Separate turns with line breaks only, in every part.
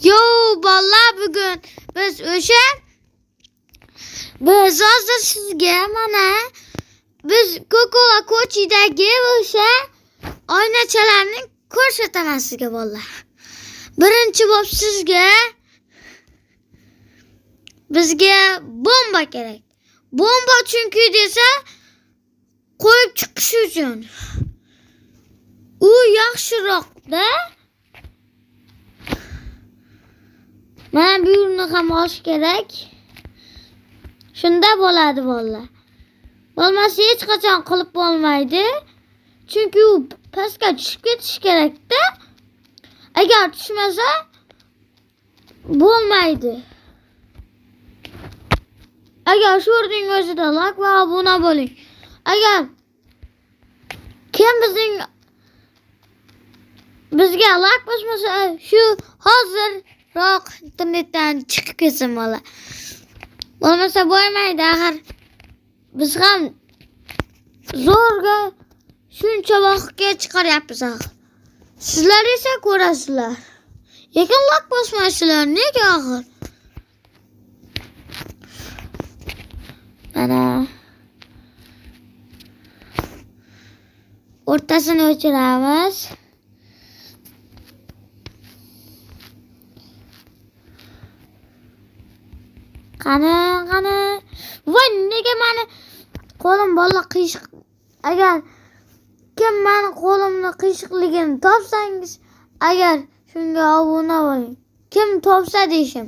Yo vallahi bugün biz hozir sizga mana biz Coca-Cola kochidagi o'sha oynachalarni ko'rsataman sizga vallahi. Birinchi bo'lib sizga bizga bomba kerak. Bomba chunki desa qo'yib chiqish uchun. U yaxshiroqda. Mana bu yerni ham olish kerak. Shunda bo'ladi vallahi. Bo'lmasa hech qachon qilib bo'lmaydi. Chunki u pastga tushib ketish kerak-da. Agar tushmasa bo'lmaydi. Agar shu yerning o'zida like va obuna bo'ling. Agar kim bizga like bosmasa shu hozirroq internetdan chiqib ketsin bola. Bo'lmasa bo'lmaydi, axir biz ham zo'rga shuncha vaqtga chiqaryapmiz axir. Sizlar esa ko'rasizlar. Lekin like bosmaysizlar. Nega axir? Mana o'rtasini o'chiramiz. Qani. Voy, nega meni qo'lim bola qiyshiq. Agar kim meni qo'limni qiyshiqligini topsangiz, agar shunga obuna bo'ling. Kim topsa deyshim.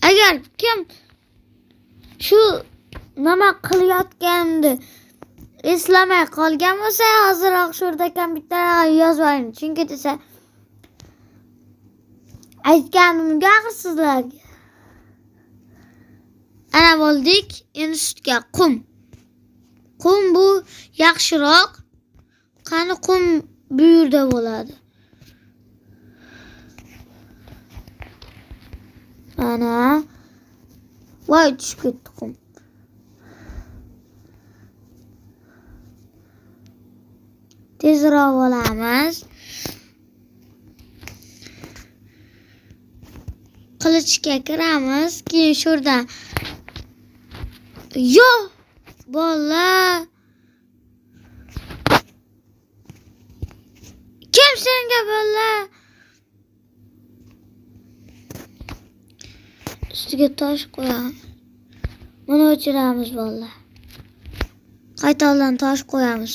Agar kim shu nima qilayotganimni eslamay qolgan bo'lsa, hozirroq shu yerda kompyuterga yozib oling. Chunki desa aytganimga axir sizlarga. Ana bo'ldik. Endi sutga qum. Qum bu yaxshiroq. Qani qum bu yerda bo'ladi. Mana. Voy, tushib ketdi qum. Tezroq olamiz. Qilichga kiramiz. Keyin shurdan yo bola. Kim senga bola? Ustiga tosh qo'yamiz. Buni o'chiramiz bola. Qaytadan tosh qo'yamiz.